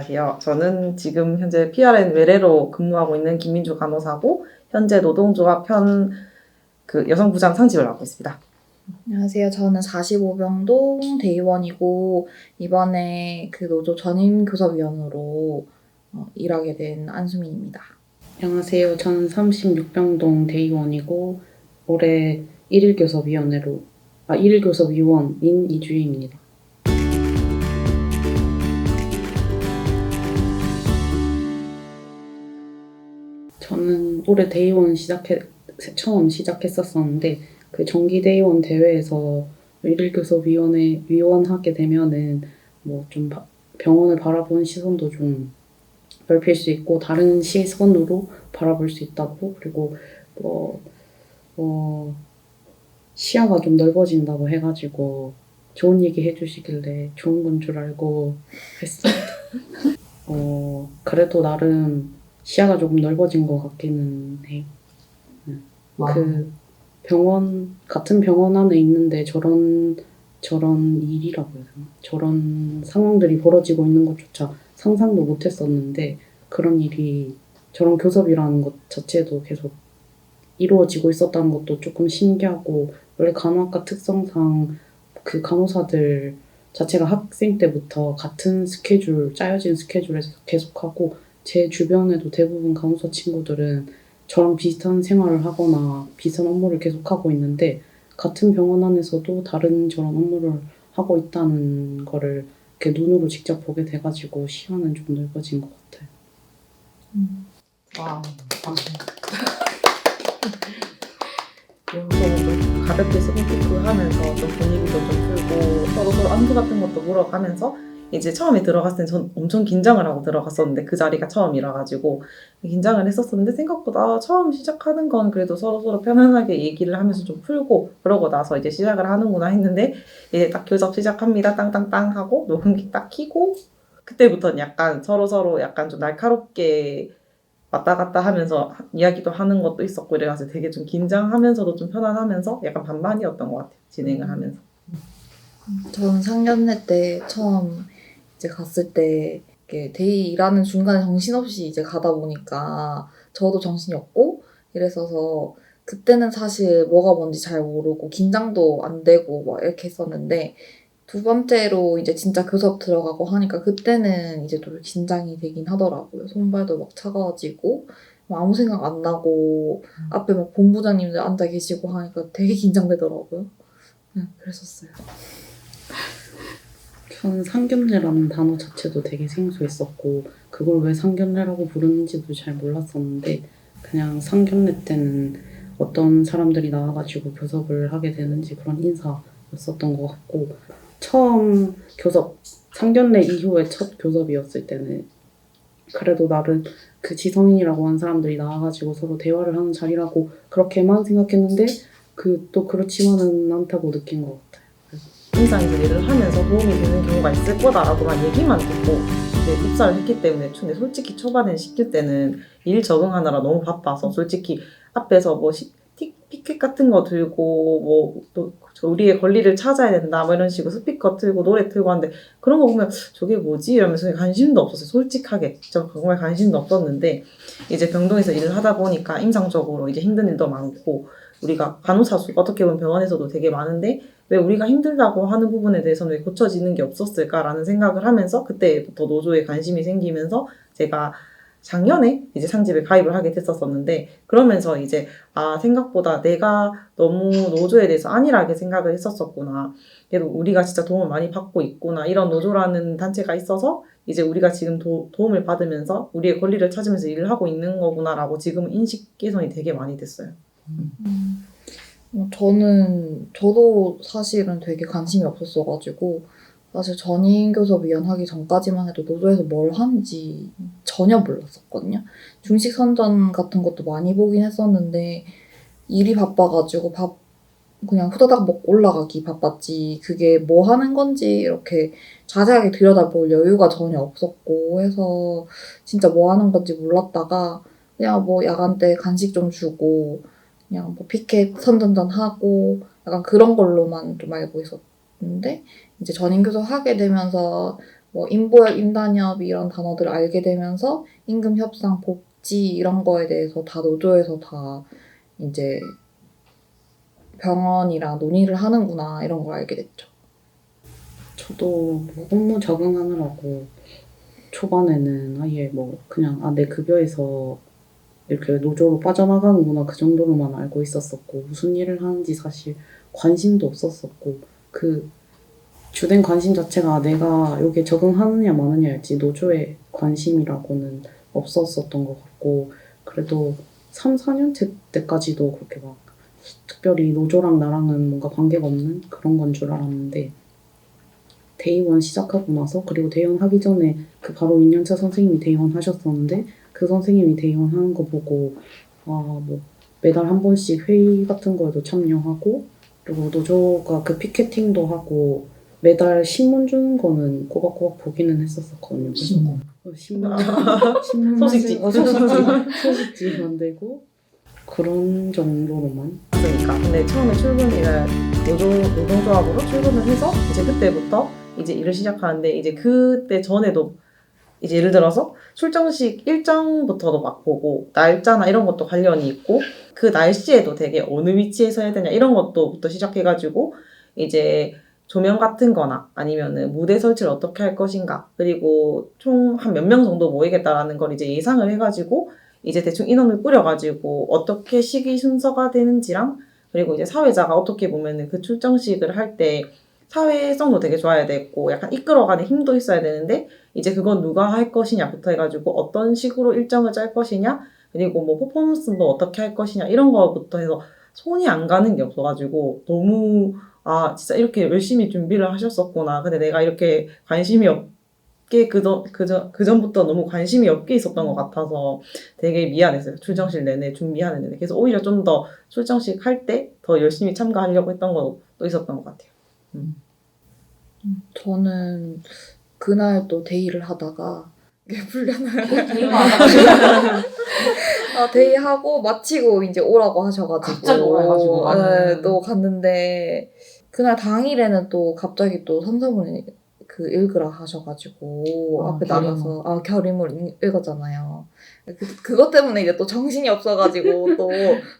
안녕하세요. 저는 지금 현재 PRN 외래로 근무하고 있는 김민주 간호사고 현재 노동조합 여성부장 상집을 맡고 있습니다. 안녕하세요. 저는 45병동 대의원이고 이번에 그 노조 전임교섭위원으로 일하게 된 안수민입니다. 안녕하세요. 저는 36병동 대의원이고 올해 1일 교섭위원인 이주희입니다. 저는 올해 대의원 처음 시작했었는데 그 정기대의원 대회에서 1일 교섭위원회 위원하게 되면은 뭐 좀 병원을 바라보는 시선도 좀 넓힐 수 있고 다른 시선으로 바라볼 수 있다고, 그리고 시야가 좀 넓어진다고 해가지고 좋은 얘기 해주시길래 좋은 건 줄 알고 했습니다. 그래도 나름 시야가 조금 넓어진 것 같기는 해요. 같은 병원 안에 있는데 저런 일이라고 해야 되나? 저런 상황들이 벌어지고 있는 것조차 상상도 못했었는데 저런 교섭이라는 것 자체도 계속 이루어지고 있었다는 것도 조금 신기하고, 원래 간호학과 특성상 그 간호사들 자체가 학생 때부터 같은 짜여진 스케줄에서 계속하고, 제 주변에도 대부분 간호사 친구들은 저랑 비슷한 생활을 하거나 비슷한 업무를 계속하고 있는데 같은 병원 안에서도 다른 저런 업무를 하고 있다는 거를 이렇게 눈으로 직접 보게 돼가지고 시야는 좀 넓어진 것 같아요. 와, 좀 가볍게 스몰토크 하면서 좀 분위기도 좀 풀고 서로 안부 같은 것도 물어가면서 이제 처음에 들어갔을 땐 전 엄청 긴장을 하고 들어갔었는데 그 자리가 처음이라 가지고 긴장을 했었는데 생각보다 처음 시작하는 건 그래도 서로 편안하게 얘기를 하면서 좀 풀고 그러고 나서 이제 시작을 하는구나 했는데 이제 딱 교섭 시작합니다 땅땅땅 하고 녹음기 딱 켜고 그때부터는 약간 서로 약간 좀 날카롭게 왔다 갔다 하면서 이야기도 하는 것도 있었고 이래가지고 되게 좀 긴장하면서도 좀 편안하면서 약간 반반이었던 것 같아요. 진행을 하면서. 저는 상견례 때 처음 이제 갔을 때 이렇게 대의 일하는 중간에 정신없이 이제 가다 보니까 저도 정신이 없고 이랬어서 그때는 사실 뭐가 뭔지 잘 모르고 긴장도 안 되고 막 이렇게 했었는데 두 번째로 이제 진짜 교섭 들어가고 하니까 그때는 이제 또 긴장이 되긴 하더라고요. 손발도 막 차가워지고 막 아무 생각 안 나고 앞에 막 본부장님들 앉아 계시고 하니까 되게 긴장되더라고요. 그랬었어요. 저는 상견례라는 단어 자체도 되게 생소했었고 그걸 왜 상견례라고 부르는지도 잘 몰랐었는데 그냥 상견례 때는 어떤 사람들이 나와가지고 교섭을 하게 되는지 그런 인사였었던 것 같고, 처음 상견례 이후에 첫 교섭이었을 때는 그래도 나를 그 지성인이라고 하는 사람들이 나와가지고 서로 대화를 하는 자리라고 그렇게만 생각했는데 또 그렇지만은 않다고 느낀 것 같아요. 임상에서 일을 하면서 도움이 되는 경우가 있을 거다라고만 얘기만 듣고 이제 입사를 했기 때문에 근데 솔직히 초반에 시킬 때는 일 적응하느라 너무 바빠서 솔직히 앞에서 뭐 피켓 같은 거 들고 뭐 또 우리의 권리를 찾아야 된다 뭐 이런 식으로 스피커 틀고 노래 틀고 하는데 그런 거 보면 저게 뭐지 이러면서 관심도 없었어요. 솔직하게 정말 관심도 없었는데 이제 병동에서 일을 하다 보니까 임상적으로 이제 힘든 일도 많고 우리가 간호사 수 어떻게 보면 병원에서도 되게 많은데 왜 우리가 힘들다고 하는 부분에 대해서는 왜 고쳐지는 게 없었을까라는 생각을 하면서 그때부터 노조에 관심이 생기면서 제가 작년에 이제 상집에 가입을 하게 됐었는데 그러면서 이제 생각보다 내가 너무 노조에 대해서 안일하게 생각을 했었구나. 그래도 우리가 진짜 도움을 많이 받고 있구나. 이런 노조라는 단체가 있어서 이제 우리가 지금 도움을 받으면서 우리의 권리를 찾으면서 일을 하고 있는 거구나라고 지금 인식 개선이 되게 많이 됐어요. 저도 사실은 되게 관심이 없었어가지고 사실 전임교섭위원 하기 전까지만 해도 노조에서 뭘 하는지 전혀 몰랐었거든요. 중식 선전 같은 것도 많이 보긴 했었는데 일이 바빠가지고 그냥 후다닥 먹고 올라가기 바빴지 그게 뭐 하는 건지 이렇게 자세하게 들여다볼 여유가 전혀 없었고 해서 진짜 뭐 하는 건지 몰랐다가 그냥 뭐 야간 때 간식 좀 주고 그냥 뭐 피켓 선전전 하고 약간 그런 걸로만 좀 알고 있었는데 이제 전임교섭 하게 되면서 뭐 임보협, 임단협 이런 단어들을 알게 되면서 임금 협상, 복지 이런 거에 대해서 다 노조에서 다 이제 병원이랑 논의를 하는구나 이런 걸 알게 됐죠. 저도 뭐 업무 적응하느라고 초반에는 아예 뭐 그냥 내 급여에서 이렇게 노조로 빠져나가는구나 그 정도로만 알고 있었었고 무슨 일을 하는지 사실 관심도 없었었고 그 주된 관심 자체가 내가 여기에 적응하느냐 마느냐였지 노조의 관심이라고는 없었었던 것 같고 그래도 3, 4년째 때까지도 그렇게 막 특별히 노조랑 나랑은 뭔가 관계가 없는 그런 건 줄 알았는데 대의원 시작하고 나서 그리고 대의원 하기 전에 그 바로 2년차 선생님이 대의원 하셨었는데 그 선생님이 대의원 하는 거 보고 뭐 매달 한 번씩 회의 같은 거에도 참여하고 그리고 노조가 그 피켓팅도 하고 매달 신문 주는 거는 꼬박꼬박 보기는 했었거든요. 신문. 신문 소식지. 소식지 만들고 그런 정도로만. 그러니까 근데 처음에 출근일을 노동조합으로 출근을 해서 이제 그때부터 이제 일을 시작하는데 이제 그때 전에도 이제 예를 들어서 출정식 일정부터도 막 보고 날짜나 이런 것도 관련이 있고 그 날씨에도 되게 어느 위치에서 해야 되냐 이런 것도부터 시작해가지고 이제 조명 같은 거나 아니면은 무대 설치를 어떻게 할 것인가 그리고 총 한 몇 명 정도 모이겠다라는 걸 이제 예상을 해가지고 이제 대충 인원을 꾸려가지고 어떻게 시기 순서가 되는지랑 그리고 이제 사회자가 어떻게 보면은 그 출정식을 할 때 사회성도 되게 좋아야 되고 약간 이끌어가는 힘도 있어야 되는데 이제 그건 누가 할 것이냐부터 해가지고 어떤 식으로 일정을 짤 것이냐 그리고 뭐 퍼포먼스도 어떻게 할 것이냐 이런 거부터 해서 손이 안 가는 게 없어가지고 너무 진짜 이렇게 열심히 준비를 하셨었구나. 근데 내가 이렇게 관심이 없게 그전부터 너무 관심이 없게 있었던 것 같아서 되게 미안했어요. 출정식 내내 준비하는 데. 그래서 오히려 좀 더 출정식 할 때 더 열심히 참가하려고 했던 것도 있었던 것 같아요. 저는 그날 또 데이를 하다가 이게 불려나요. 데이하고 마치고 이제 오라고 하셔가지고 갑자기 오라 해가지고 네, 또 갔는데 그날 당일에는 또 갑자기 또 선생분이 그 읽으라 하셔가지고 앞에 나가서 결의문 읽었잖아요. 그것 때문에 이제 또 정신이 없어가지고 또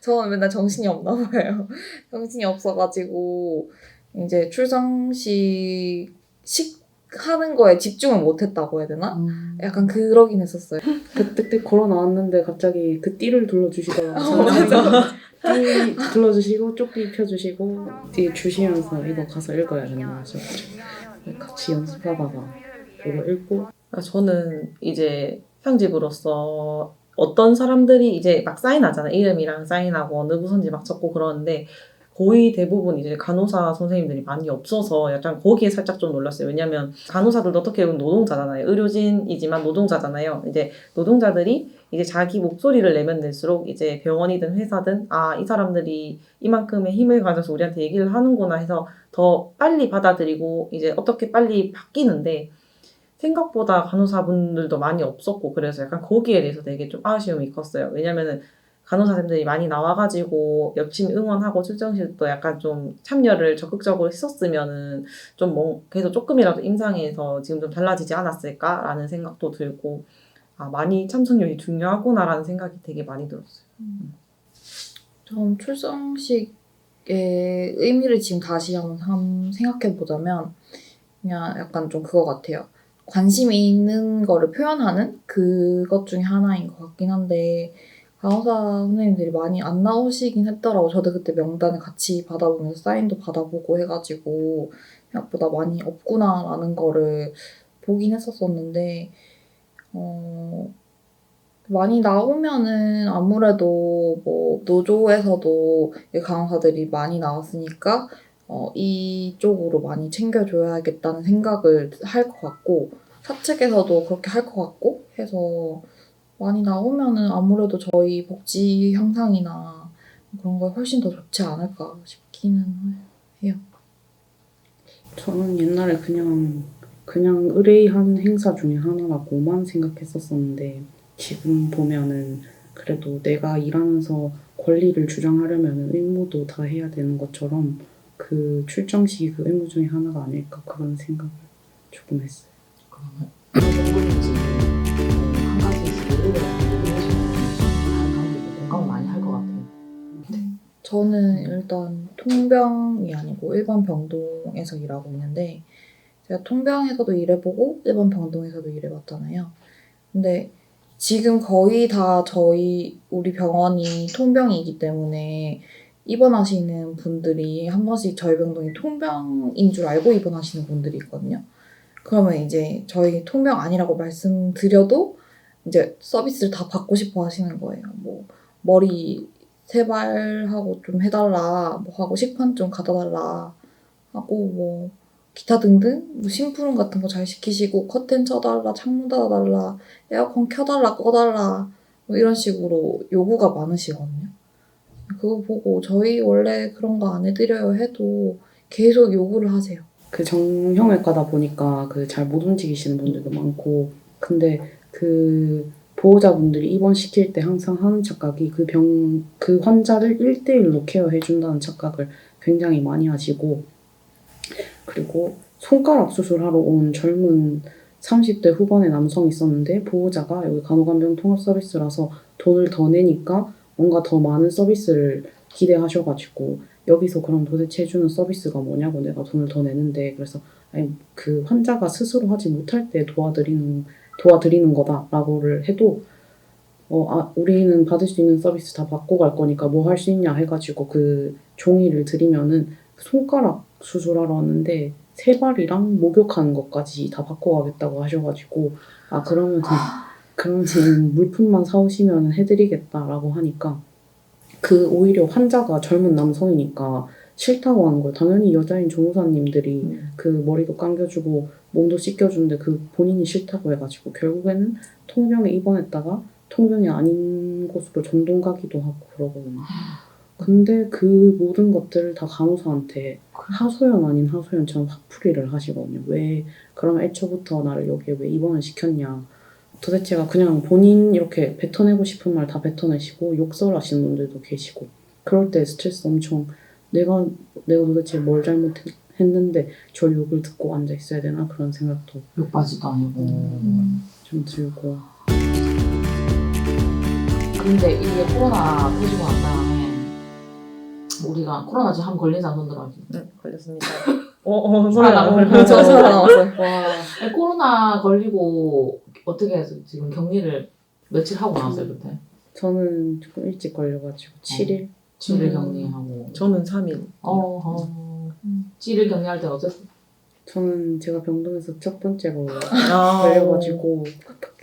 저는 맨날 정신이 없나 봐요. 정신이 없어가지고 이제 출정식 하는 거에 집중을 못했다고 해야 되나? 약간 그러긴 했었어요. 그때 걸어 나왔는데 갑자기 그 띠를 둘러주시더라고요. 맞아. 띠 둘러주시고 쪽지 펴주시고 띠 주시면서 이거 가서 읽어야 된다 하셔가지고 같이 연습하다가 이거 읽고 저는 이제 상집으로서 어떤 사람들이 이제 막 사인하잖아요. 이름이랑 사인하고 어느 부서인지 막 적고 그러는데 거의 대부분 이제 간호사 선생님들이 많이 없어서 약간 거기에 살짝 좀 놀랐어요. 왜냐면 간호사들도 어떻게 보면 노동자잖아요. 의료진이지만 노동자잖아요. 이제 노동자들이 이제 자기 목소리를 내면 낼수록 이제 병원이든 회사든 이 사람들이 이만큼의 힘을 가져서 우리한테 얘기를 하는구나 해서 더 빨리 받아들이고 이제 어떻게 빨리 바뀌는데 생각보다 간호사분들도 많이 없었고 그래서 약간 거기에 대해서 되게 좀 아쉬움이 컸어요. 왜냐면은 간호사님들이 많이 나와가지고 열심히 응원하고 출정식도 약간 좀 참여를 적극적으로 했었으면은 좀 그래도 조금이라도 임상에서 지금 좀 달라지지 않았을까라는 생각도 들고 많이 참석률이 중요하구나라는 생각이 되게 많이 들었어요. 전 출정식의 의미를 지금 다시 한번 생각해보자면 그냥 약간 좀 그거 같아요. 관심이 있는 거를 표현하는 그것 중에 하나인 것 같긴 한데 간호사 선생님들이 많이 안 나오시긴 했더라고. 저도 그때 명단을 같이 받아보면서 사인도 받아보고 해가지고 생각보다 많이 없구나라는 거를 보긴 했었었는데 많이 나오면은 아무래도 뭐 노조에서도 간호사들이 많이 나왔으니까 이쪽으로 많이 챙겨줘야겠다는 생각을 할 것 같고 사측에서도 그렇게 할 것 같고 해서 많이 나오면은 아무래도 저희 복지 향상이나 그런 거에 훨씬 더 좋지 않을까 싶기는 해요. 저는 옛날에 그냥 의뢰한 행사 중에 하나라고만 생각했었었는데 지금 보면은 그래도 내가 일하면서 권리를 주장하려면 의무도 다 해야 되는 것처럼 그 출정식이 그 의무 중에 하나가 아닐까 그런 생각을 조금 했어요. 그러면 어느 정도인지 한 가지씩 예를 들어서 얘기해 주면 다른 관계도 공감을 많이 할 것 같아요. 저는 일단 통병이 아니고 일반 병동에서 일하고 있는데 제가 통병에서도 일해보고 일반 병동에서도 일해봤잖아요. 근데 지금 거의 다 우리 병원이 통병이기 때문에 입원하시는 분들이 한 번씩 저희 병동이 통병인 줄 알고 입원하시는 분들이 있거든요. 그러면 이제 저희 통병 아니라고 말씀드려도 이제 서비스를 다 받고 싶어 하시는 거예요. 뭐 머리 세발하고 좀 해달라, 뭐 하고 식판 좀 갖다 달라 하고 뭐 기타 등등 뭐 심부름 같은 거 잘 시키시고 커튼 쳐달라, 창문 닫아달라, 에어컨 켜달라, 꺼달라 뭐 이런 식으로 요구가 많으시거든요. 그거 보고 저희 원래 그런 거 안 해드려요 해도 계속 요구를 하세요. 그 정형외과다 보니까 그 잘 못 움직이시는 분들도 많고, 근데 그 보호자분들이 입원시킬 때 항상 하는 착각이 그 환자를 1대1로 케어해준다는 착각을 굉장히 많이 하시고, 그리고 손가락 수술하러 온 젊은 30대 후반의 남성이 있었는데 보호자가 여기 간호간병 통합 서비스라서 돈을 더 내니까 뭔가 더 많은 서비스를 기대하셔가지고 여기서 그럼 도대체 해주는 서비스가 뭐냐고, 내가 돈을 더 내는데, 그래서 아니 그 환자가 스스로 하지 못할 때 도와드리는 거다라고를 해도 우리는 받을 수 있는 서비스 다 받고 갈 거니까 뭐 할 수 있냐 해가지고 그 종이를 드리면은 손가락 수술하러 왔는데 세발이랑 목욕하는 것까지 다 받고 가겠다고 하셔가지고 그러면 물품만 사오시면 해드리겠다라고 하니까 오히려 환자가 젊은 남성이니까 싫다고 하는 거예요. 당연히 여자인 조무사님들이 그 머리도 감겨주고 몸도 씻겨주는데 그 본인이 싫다고 해가지고 결국에는 통병에 입원했다가 통병이 아닌 곳으로 전동 가기도 하고 그러거든요. 근데 그 모든 것들을 다 간호사한테 하소연 아닌 하소연처럼 화풀이를 하시거든요. 왜 그러면 애초부터 나를 여기에 왜 입원을 시켰냐. 도대체가 그냥 본인 이렇게 뱉어내고 싶은 말 다 뱉어내시고 욕설하시는 분들도 계시고, 그럴 때 스트레스 엄청 내가 도대체 뭘 잘못했는데 저 욕을 듣고 앉아 있어야 되나 그런 생각도 욕바지도 아니고. 좀 들고. 근데 이게 코로나 터지고 난 다음에 우리가 코로나 지금 한 걸린 사람들 아직. 네, 걸렸습니다. 소리 나고. 저 살아남았어요. 와. 코로나 걸리고 어떻게 해서 지금 격리를 며칠 하고 나왔어요 그때? 저는 조금 일찍 걸려가지고 7일? 7일 격리하고. 저는 3일. 7일 격리할 때 어땠어? 저는 제가 병동에서 첫 번째로 아. 걸려가지고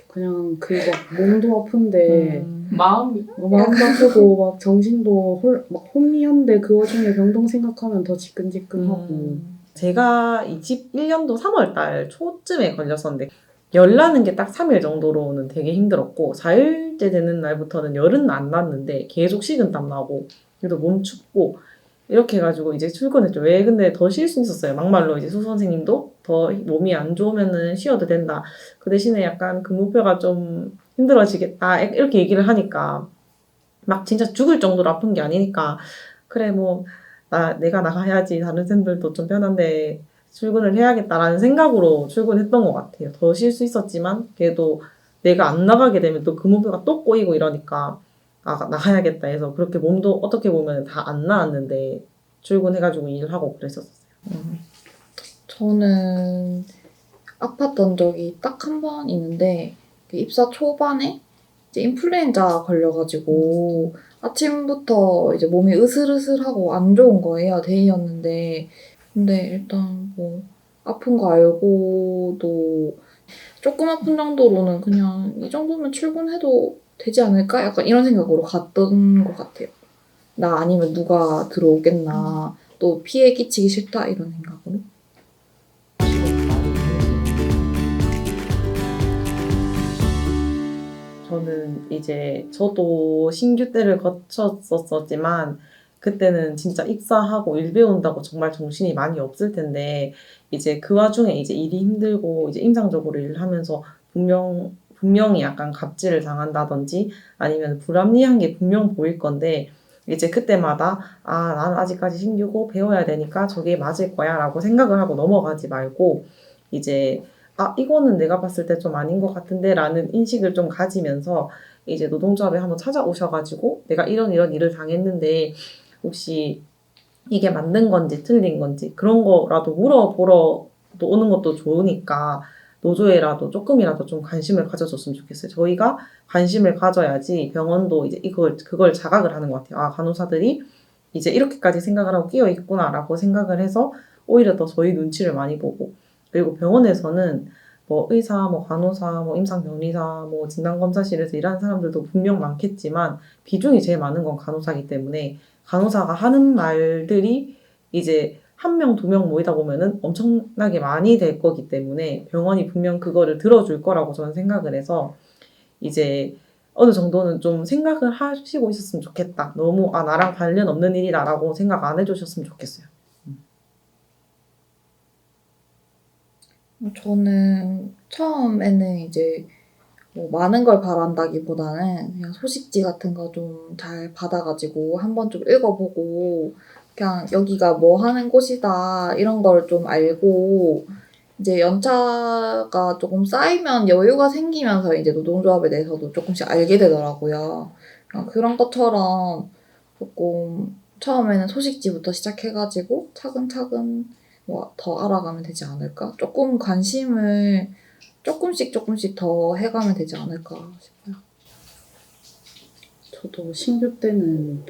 그냥 막 몸도 아픈데 마음이 마음도 아프고 막 정신도 막 혼미한데 그 와중에 병동 생각하면 더 지끈지끈하고. 제가 21년도 3월달 초쯤에 걸렸었는데 열 나는 게 딱 3일 정도로는 되게 힘들었고 4일째 되는 날부터는 열은 안 났는데 계속 식은땀 나고 그래도 몸 춥고 이렇게 해가지고 이제 출근했죠. 왜 근데 더 쉴 수 있었어요. 막말로 이제 수 선생님도 더 몸이 안 좋으면은 쉬어도 된다. 그 대신에 약간 근무표가 좀 힘들어지겠다. 이렇게 얘기를 하니까 막 진짜 죽을 정도로 아픈 게 아니니까 그래 뭐 내가 나가야지 다른 쌤들도 좀 편한데 출근을 해야겠다라는 생각으로 출근했던 것 같아요. 더 쉴 수 있었지만 그래도 내가 안 나가게 되면 또 근무표가 또 꼬이고 이러니까 나가야겠다 해서 그렇게 몸도 어떻게 보면 다 안 나았는데 출근해가지고 일을 하고 그랬었어요. 저는 아팠던 적이 딱 한 번 있는데 입사 초반에 이제 인플루엔자 걸려가지고 아침부터 이제 몸이 으슬으슬하고 안 좋은 거예요. 데이였는데 근데 일단 뭐 아픈 거 알고도 조금 아픈 정도로는 그냥 이 정도면 출근해도 되지 않을까? 약간 이런 생각으로 갔던 것 같아요. 나 아니면 누가 들어오겠나. 또 피해 끼치기 싫다 이런 생각으로. 저는 이제 저도 신규 때를 거쳤었지만 그때는 진짜 입사하고 일 배운다고 정말 정신이 많이 없을 텐데 이제 그 와중에 이제 일이 힘들고 이제 임상적으로 일을 하면서 분명히 약간 갑질을 당한다든지 아니면 불합리한 게 분명 보일 건데 이제 그때마다 나는 아직까지 신규고 배워야 되니까 저게 맞을 거야 라고 생각을 하고 넘어가지 말고 이제 아, 이거는 내가 봤을 때 좀 아닌 것 같은데 라는 인식을 좀 가지면서 이제 노동조합에 한번 찾아오셔가지고 내가 이런 일을 당했는데 혹시 이게 맞는 건지 틀린 건지 그런 거라도 물어보러 또 오는 것도 좋으니까 노조에라도 조금이라도 좀 관심을 가져줬으면 좋겠어요. 저희가 관심을 가져야지 병원도 이제 그걸 자각을 하는 것 같아요. 아, 간호사들이 이제 이렇게까지 생각을 하고 끼어 있구나라고 생각을 해서 오히려 더 저희 눈치를 많이 보고, 그리고 병원에서는 뭐 의사, 뭐 간호사, 뭐 임상병리사, 뭐 진단검사실에서 일하는 사람들도 분명 많겠지만 비중이 제일 많은 건 간호사이기 때문에 간호사가 하는 말들이 이제 한 명, 두 명 모이다 보면은 엄청나게 많이 될 거기 때문에 병원이 분명 그거를 들어줄 거라고 저는 생각을 해서 이제 어느 정도는 좀 생각을 하시고 있었으면 좋겠다. 너무 아 나랑 관련 없는 일이다라고 생각 안 해주셨으면 좋겠어요. 저는 처음에는 이제 뭐 많은 걸 바란다기보다는 그냥 소식지 같은 거 좀 잘 받아가지고 한번 좀 읽어보고 그냥 여기가 뭐 하는 곳이다 이런 걸 좀 알고 이제 연차가 조금 쌓이면 여유가 생기면서 이제 노동조합에 대해서도 조금씩 알게 되더라고요. 그런 것처럼 조금 처음에는 소식지부터 시작해가지고 차근차근 뭐 더 알아가면 되지 않을까? 조금 관심을 조금씩 더 해가면 되지 않을까 싶어요. 저도 신규 때는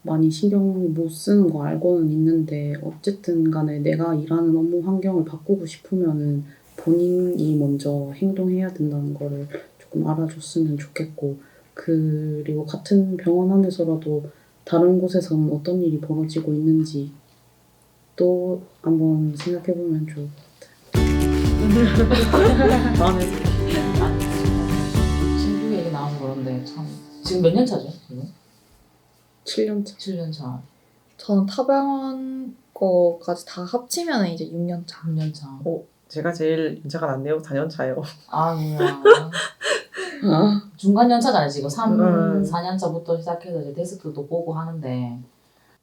많이 신경 못 쓰는 거 알고는 있는데 어쨌든 간에 내가 일하는 업무 환경을 바꾸고 싶으면은 본인이 먼저 행동해야 된다는 거를 조금 알아줬으면 좋겠고, 그리고 같은 병원 안에서라도 다른 곳에서는 어떤 일이 벌어지고 있는지 또 한번 생각해보면 좋을 것 같아요. 다음에 신규 얘기 나온 그런데 참 지금 몇 년 차죠? 지금? 7년 차. 7년 차, 저는 타병원 거까지 다 합치면 이제 6년 차. 6년 차. 제가 제일 연차가 낮네요. 4년 차요. 아니야. 아, 중간 연차잖아요 지금. 4년 4년 차부터 시작해서 이제 데스크도 보고 하는데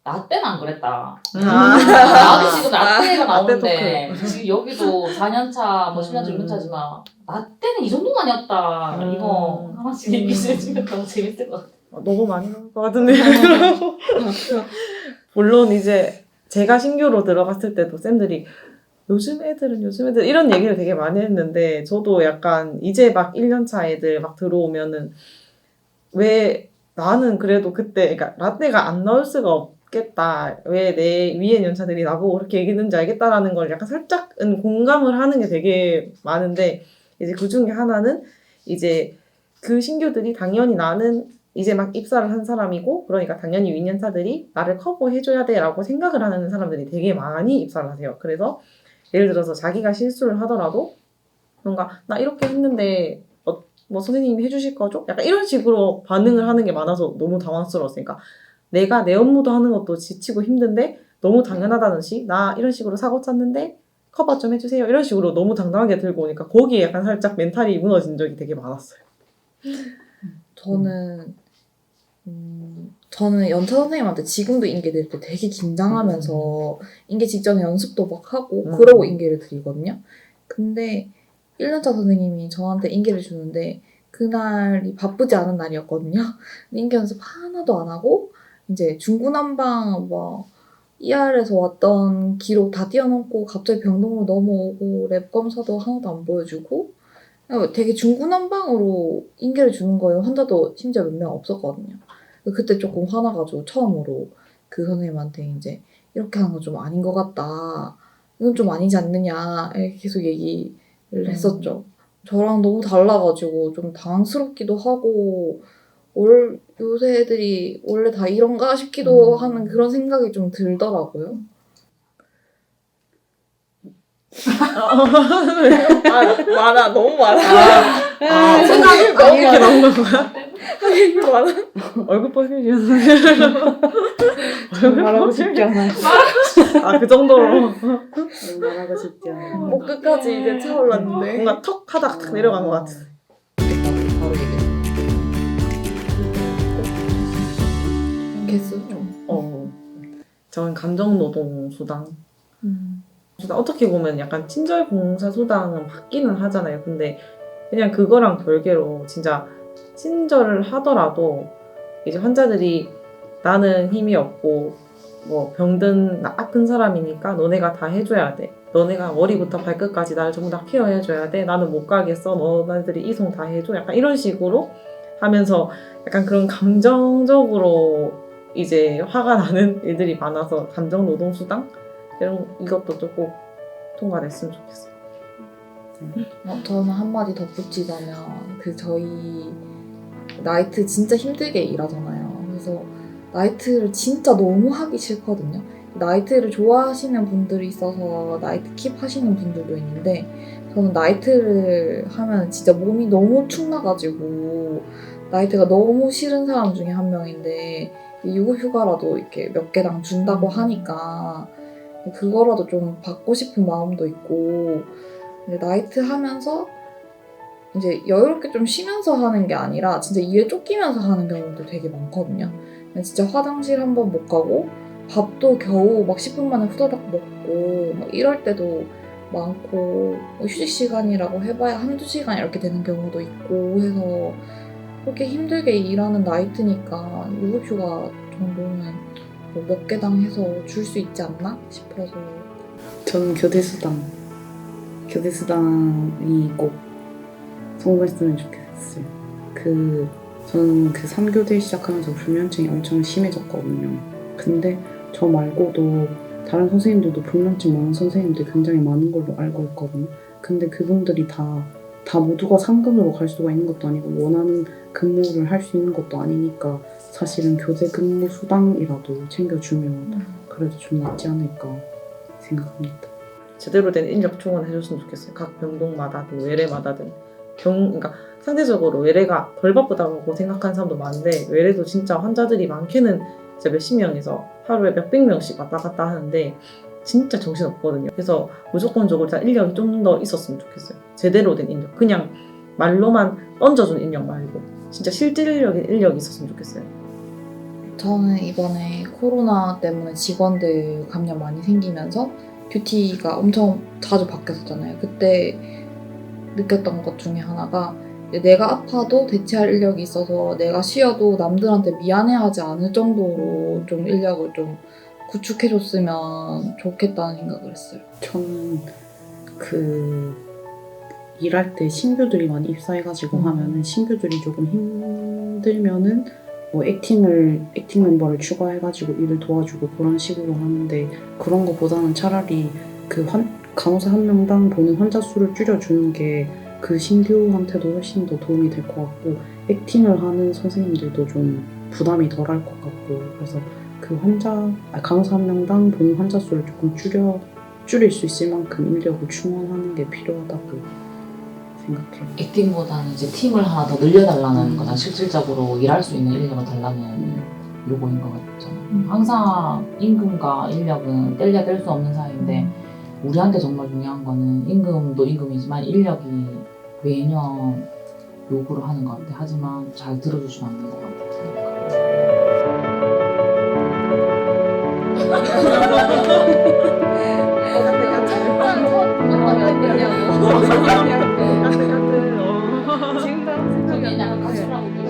나 때는 안 그랬다. 아. 나도 지금 나 때가 라떼 나오는데 지금 여기도 4년 차, 뭐 10년 차, 6년 차지만 나 때는 이 정도는 아니었다. 이거 하나씩 얘기해주면 더 재밌을 것 같아. 너무 많이 나올 것 같은데. 물론 이제 제가 신규로 들어갔을 때도 쌤들이 요즘 애들 이런 얘기를 되게 많이 했는데 저도 약간 이제 막 1년차 애들 막 들어오면은 왜 나는 그래도 그때 그러니까 라떼가 안 나올 수가 없겠다. 왜 내 위에 연차들이 나보고 그렇게 얘기했는지 알겠다라는 걸 약간 살짝은 공감을 하는 게 되게 많은데 이제 그 중에 하나는 이제 그 신규들이 당연히 나는 이제 막 입사를 한 사람이고 그러니까 당연히 윗연차들이 나를 커버해줘야 돼라고 생각을 하는 사람들이 되게 많이 입사를 하세요. 그래서 예를 들어서 자기가 실수를 하더라도 뭔가 나 이렇게 했는데 뭐 선생님이 해주실 거죠? 약간 이런 식으로 반응을 하는 게 많아서 너무 당황스러웠으니까 내가 내 업무도 하는 것도 지치고 힘든데 너무 당연하다는 식 나 이런 식으로 사고 쳤는데 커버 좀 해주세요 이런 식으로 너무 당당하게 들고 오니까 거기에 약간 살짝 멘탈이 무너진 적이 되게 많았어요. 저는 연차 선생님한테 지금도 인계 드릴 때 되게 긴장하면서 인계 직전에 연습도 막 하고 그러고 인계를 드리거든요. 근데 1년차 선생님이 저한테 인계를 주는데 그날이 바쁘지 않은 날이었거든요. 인계 연습 하나도 안 하고 이제 중구난방 뭐 ER에서 왔던 기록 다 띄워놓고 갑자기 병동으로 넘어오고 랩 검사도 하나도 안 보여주고 되게 중구난방으로 인계를 주는 거예요. 환자도 심지어 몇 명 없었거든요. 그때 조금 화나가지고 처음으로 그 선생님한테 이제 이렇게 하는 거 좀 아닌 것 같다. 이건 좀 아니지 않느냐 이렇게 계속 얘기를 했었죠. 저랑 너무 달라가지고 좀 당황스럽기도 하고 요새 애들이 원래 다 이런가 싶기도 하는 그런 생각이 좀 들더라고요. 많아 너무 많아. 생각이 너무 이렇게 나온 건가? 이게 많아. 얼굴 빨개지면서 말하고 싶지 않아요. 그 정도로 말하고 싶지 않아요. 목 끝까지 이제 차올랐는데. 뭔가 턱 하다가 탁 내려간 것 같아. 바로 얘기해. 개수 좀. 저는 감정노동 수당 어떻게 보면 약간 친절봉사소당은 받기는 하잖아요. 근데 그냥 그거랑 별개로 진짜 친절을 하더라도 이제 환자들이 나는 힘이 없고 뭐 병든 아픈 사람이니까 너네가 다 해줘야 돼. 너네가 머리부터 발끝까지 나를 전부 다 케어해줘야 돼. 나는 못 가겠어. 너네들이 이송 다 해줘. 약간 이런 식으로 하면서 약간 그런 감정적으로 이제 화가 나는 일들이 많아서 감정노동수당? 이것도 좀 꼭 통과됐으면 좋겠어요. 저는 한마디 덧붙이자면 저희 나이트 진짜 힘들게 일하잖아요. 그래서 나이트를 진짜 너무 하기 싫거든요. 나이트를 좋아하시는 분들이 있어서 나이트 킵 하시는 분들도 있는데 저는 나이트를 하면 진짜 몸이 너무 축 나가지고 나이트가 너무 싫은 사람 중에 한 명인데 유급휴가라도 이렇게 몇 개당 준다고 하니까 그거라도 좀 받고 싶은 마음도 있고 나이트 하면서 이제 여유롭게 좀 쉬면서 하는 게 아니라 진짜 일에 쫓기면서 하는 경우도 되게 많거든요. 진짜 화장실 한 번 못 가고 밥도 겨우 막 10분 만에 후다닥 먹고 막 이럴 때도 많고 휴식 시간이라고 해봐야 한두 시간 이렇게 되는 경우도 있고 해서 그렇게 힘들게 일하는 나이트니까 유급휴가 정도는 뭐 몇 개당 해서 줄 수 있지 않나 싶어서 저는 교대수당이 꼭 성공했으면 좋겠어요. 저는 3교대 시작하면서 불면증이 엄청 심해졌거든요. 근데 저 말고도 다른 선생님들도 불면증 많은 선생님들 굉장히 많은 걸로 알고 있거든요. 근데 그분들이 다 모두가 상근으로 갈 수가 있는 것도 아니고 원하는 근무를 할 수 있는 것도 아니니까 사실은 교대 근무 수당이라도 챙겨주면 그래도 좀 낫지 않을까 생각합니다. 제대로 된 인력 충원해줬으면 좋겠어요. 각 병동마다든 외래마다든 그러니까 상대적으로 외래가 덜 바쁘다고 생각하는 사람도 많은데 외래도 진짜 환자들이 많게는 진짜 몇십 명에서 하루에 몇백 명씩 왔다 갔다 하는데 진짜 정신없거든요. 그래서 무조건적으로 다 인력이 좀 더 있었으면 좋겠어요. 제대로 된 인력. 그냥 말로만 얹어준 인력 말고 진짜 실질적인 인력이 있었으면 좋겠어요. 저는 이번에 코로나 때문에 직원들 감염 많이 생기면서 듀티가 엄청 자주 바뀌었잖아요. 그때 느꼈던 것 중에 하나가 내가 아파도 대체할 인력이 있어서 내가 쉬어도 남들한테 미안해하지 않을 정도로 좀 인력을 좀 구축해줬으면 좋겠다는 생각을 했어요. 저는 일할 때 신규들이 많이 입사해가지고 하면은 신규들이 조금 힘들면은 뭐 액팅 멤버를 추가해가지고 일을 도와주고 그런 식으로 하는데 그런 거보다는 차라리 간호사 한 명당 보는 환자 수를 줄여주는 게 그 신규한테도 훨씬 더 도움이 될 것 같고 액팅을 하는 선생님들도 좀 부담이 덜할 것 같고 그래서 간호사 한 명당 보는 환자 수를 조금 줄일 수 있을 만큼 인력을 충원하는 게 필요하다고 생각해요. 액팅보다는 이제 팀을 하나 더 늘려달라는 거나 실질적으로 일할 수 있는 인력을 달라는 요구인 것 같잖아요. 항상 임금과 인력은 뗄래야 뗄 수 없는 사이인데 우리한테 정말 중요한 거는 임금도 임금이지만 인력이 매년 요구를 하는 것 같아. 하지만 잘 들어주시면 안 되는 것 같아. 지금 약간 가출하고